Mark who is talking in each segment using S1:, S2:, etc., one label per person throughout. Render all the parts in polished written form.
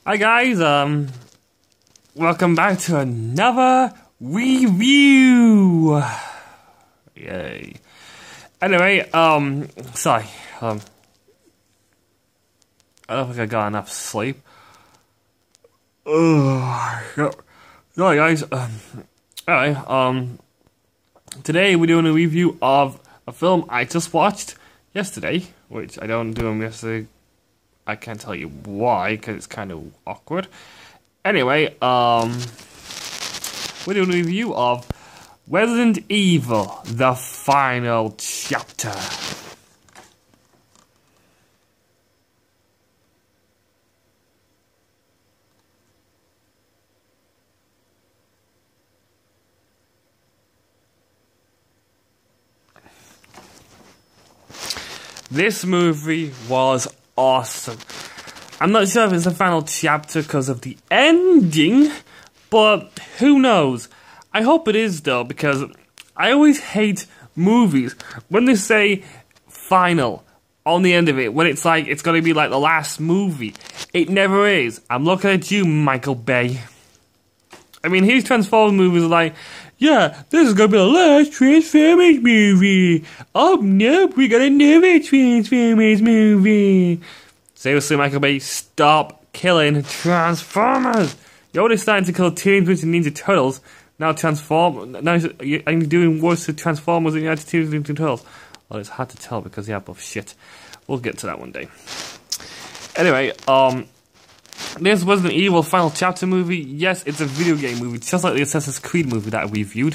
S1: Hi guys, welcome back to another review. Yay. Anyway, sorry, I don't think I got enough sleep. Sorry guys, anyway, today we're doing a review of a film I just watched yesterday, which I don't do them yesterday. I can't tell you why, because it's kind of awkward. Anyway, we're doing a review of Resident Evil, the final chapter. This movie was awesome. I'm not sure if it's the final chapter because of the ending, but who knows? I hope it is though, because I always hate movies when they say final on the end of it, when it's like it's gonna be like the last movie. It never is. I'm looking at you, Michael Bay. I mean, his Transformers movies are like, yeah, this is gonna be the last Transformers movie. Oh no, we got another Transformers movie. Seriously, Michael Bay, stop killing Transformers. You're already starting to kill Teenage Mutant Ninja Turtles. Now you're doing worse to Transformers than you had to Teenage Mutant Turtles. Well, it's hard to tell because they are both shit. We'll get to that one day. Anyway, this Resident Evil Final Chapter movie. Yes, it's a video game movie, just like the Assassin's Creed movie that I reviewed,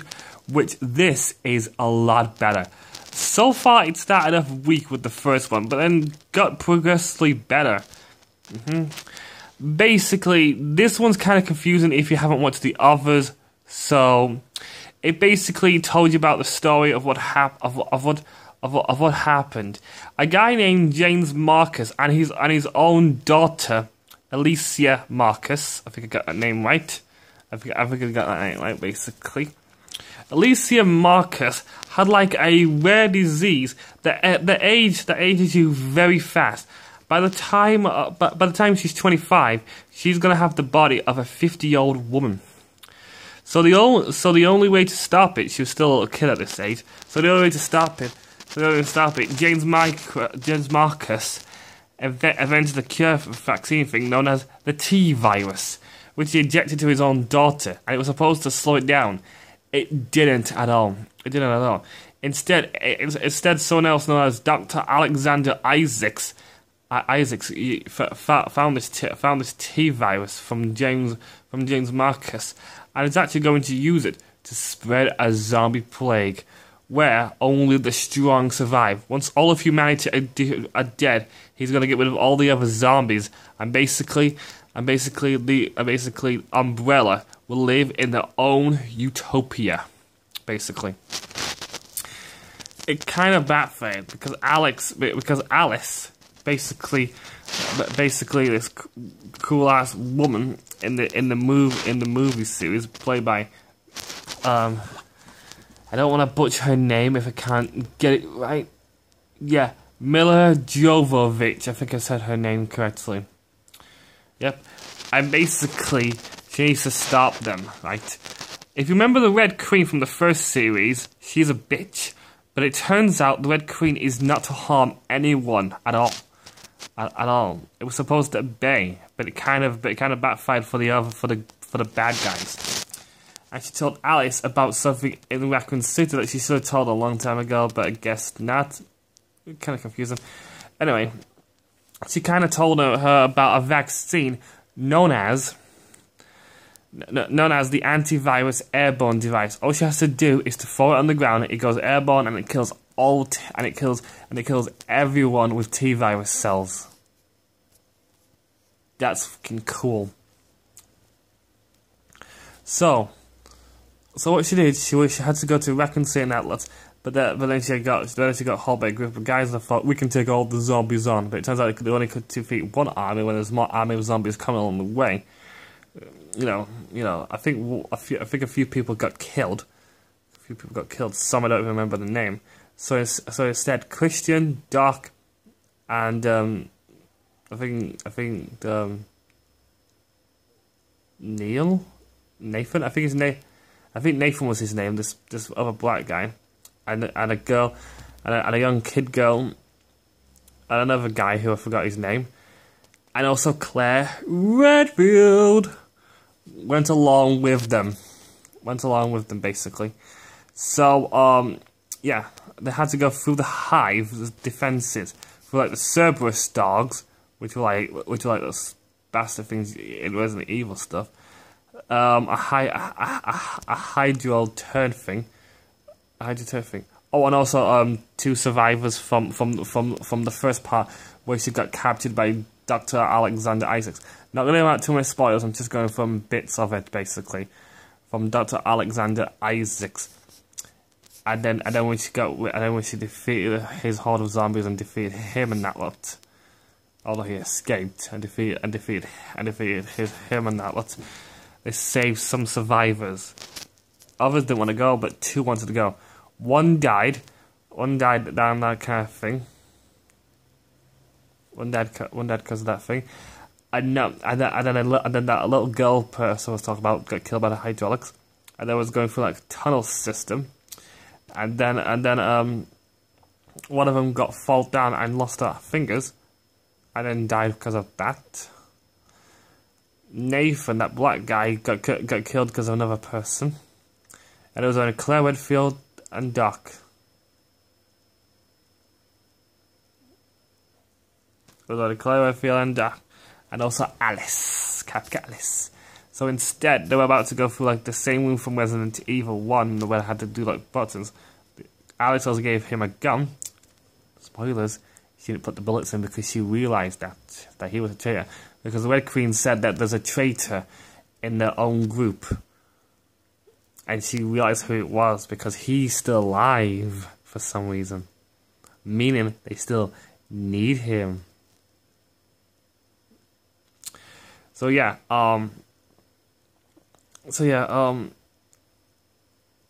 S1: which this is a lot better. So far, it started off weak with the first one, but then got progressively better. Basically, this one's kind of confusing if you haven't watched the others. So, it basically told you about the story of what what happened. A guy named James Marcus and his own daughter, Alicia Marcus. I think I got that name right. I think I got that name right, basically. Alicia Marcus had like a rare disease that ages you very fast. By the time she's 25, she's gonna have the body of a 50-year-old woman. So the only way to stop it, she was still a little kid at this age. So the only way to stop it, James Marcus invented a cure for the vaccine thing known as the T virus, which he injected to his own daughter, and it was supposed to slow it down. It didn't at all. Instead, someone else known as Dr. Alexander Isaacs found this T virus from James Marcus, and is actually going to use it to spread a zombie plague, where only the strong survive. Once all of humanity are dead, he's going to get rid of all the other zombies, and basically Umbrella will live in their own utopia. Basically, it kind of backfired because Alice, basically this cool ass woman in the movie series, played by I don't want to butcher her name if I can't get it right. Yeah, Milla Jovovich. I think I said her name correctly. Yep. And basically, she needs to stop them, right? If you remember the Red Queen from the first series, she's a bitch. But it turns out the Red Queen is not to harm anyone at all. At all. It was supposed to obey, but it kind of backfired for the bad guys. And she told Alice about something in Raccoon City that she should have told a long time ago, but I guess not. Kind of confusing. Anyway, she kind of told her about a vaccine known as the antivirus airborne device. All she has to do is to throw it on the ground. It goes airborne and it kills it kills everyone with T-virus cells. That's fucking cool. So what she did, she had to go to Raccoon City and Atlas, but then she got hauled by a group of guys that thought we can take all the zombies on. But it turns out they only could defeat one army when there's more army of zombies coming along the way. You know. I think a few people got killed. Some I don't remember the name. So instead, Christian, Doc, and I think Nathan. I think his name. I think Nathan was his name. This other black guy, and a girl, and a young kid girl, and another guy who I forgot his name, and also Claire Redfield went along with them. Basically. So yeah, they had to go through the hive's defenses, through like the Cerberus dogs, which were like those bastard things in Resident Evil stuff. A hydro turd thing. Oh, and also two survivors from the first part where she got captured by Dr. Alexander Isaacs. Not going to go out too many spoilers. I'm just going from bits of it basically, from Dr. Alexander Isaacs. And then when she defeated his horde of zombies and defeated him and that lot, although he escaped and defeated him and that lot, they saved some survivors. Others didn't want to go, but two wanted to go. One died down that kind of thing. One died because of that thing. And then that little girl person I was talking about got killed by the hydraulics, and then was going through like a tunnel system. And then one of them got fall down and lost her fingers, and then died because of that. Nathan, that black guy, got killed because of another person, and it was only Claire Redfield and Doc. It was only Claire Redfield and Doc, and also Alice, Cupcake Alice. So instead, they were about to go through like the same room from Resident Evil 1 where they had to do like buttons. Alice also gave him a gun. Spoilers, she didn't put the bullets in because she realised that he was a traitor. Because the Red Queen said that there's a traitor in their own group. And she realised who it was because he's still alive for some reason. Meaning they still need him. So yeah,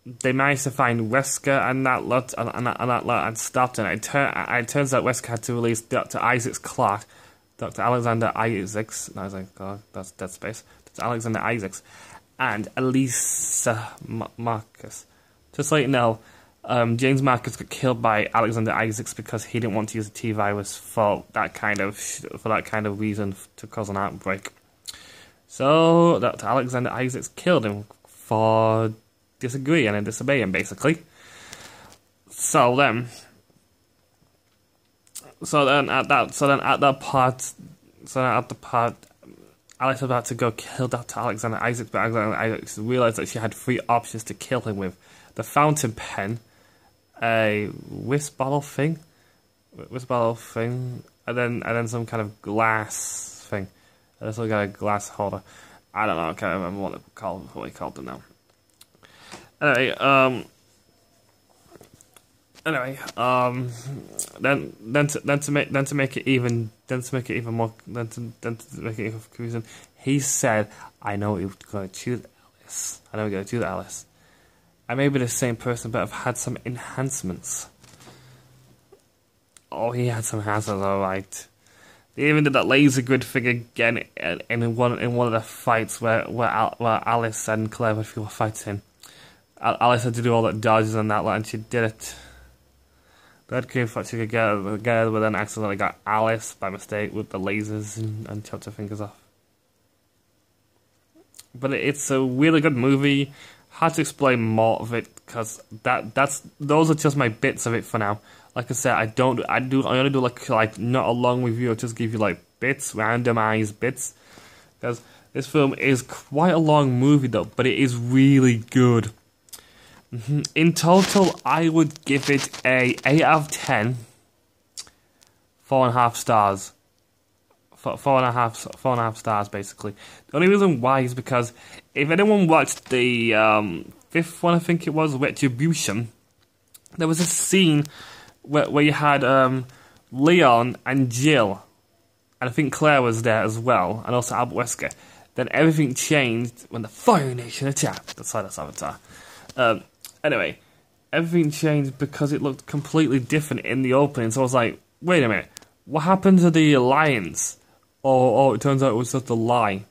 S1: they managed to find Wesker and that lot and stopped it. It turns out Wesker had to release Dr. Isaacs Clarke, Dr. Alexander Isaacs. And I was like, oh, that's Dead Space. Dr. Alexander Isaacs and Elisa Marcus. Just so you know, James Marcus got killed by Alexander Isaacs because he didn't want to use the T-virus for that kind of reason, to cause an outbreak. So Dr. Alexander Isaacs killed him for disagreeing and disobeying, basically. So then at the part, Alice was about to go kill Dr. Alexander Isaacs, but Alexander Isaacs realized that she had three options to kill him with: the fountain pen, a whisk bottle thing, and then some kind of glass thing. I also got a glass holder. I don't know. I can't remember what he called it now. Anyway, then to make it even more confusing, he said, "I know you're going to choose Alice. I know you're going to choose Alice. I may be the same person, but I've had some enhancements." Oh, he had some enhancements, all right. They even did that laser grid thing again in one of the fights where Alice and Claire were fighting. Alice had to do all that dodges and that, and she did it. The Red Queen thought she could get her, but then accidentally got Alice by mistake with the lasers and chopped her fingers off. But it's a really good movie. Hard to explain more of it because those are just my bits of it for now. Like I said, I only do like not a long review. I just give you like bits, randomized bits. Because this film is quite a long movie though, but it is really good. In total, I would give it a 8 out of 10. 4.5 stars. 4.5 stars basically. The only reason why is because if anyone watched the fifth one, I think it was, Retribution, there was a scene where you had Leon and Jill, and I think Claire was there as well, and also Albert Wesker. Then everything changed when the Fire Nation attacked. That's Avatar. Anyway, everything changed because it looked completely different in the opening. So I was like, wait a minute, what happened to the Alliance? Oh, it turns out it was just a lie.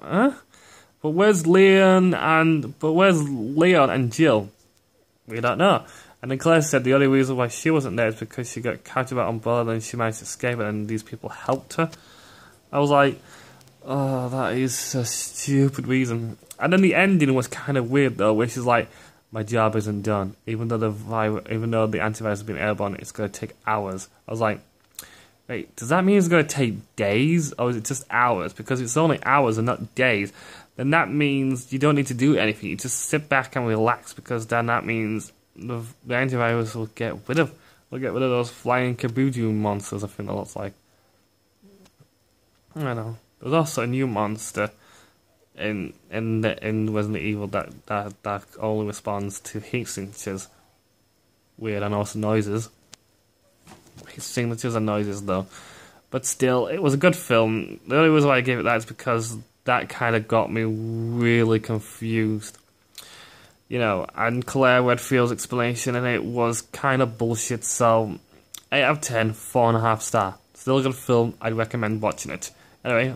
S1: huh? But where's Leon and Jill? We don't know. And then Claire said the only reason why she wasn't there is because she got captured by Umbrella and she managed to escape and these people helped her. I was like, oh, that is a stupid reason. And then the ending was kind of weird though, where she's like, my job isn't done. Even though the antivirus has been airborne, it's going to take hours. I was like, wait, does that mean it's going to take days? Or is it just hours? Because it's only hours and not days. Then that means you don't need to do anything. You just sit back and relax, because then that means the antivirus will get rid of those flying kabuki monsters. I think that looks like. I don't know. There's also a new monster in Resident Evil that only responds to heat signatures. Weird, and also noises. Heat signatures and noises though. But still, it was a good film. The only reason why I gave it that is because that kind of got me really confused. You know, and Claire Redfield's explanation and it was kind of bullshit, so 8 out of 10, 4.5 star. Still a good film, I'd recommend watching it. Anyway,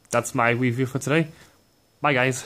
S1: that's my review for today. Bye guys.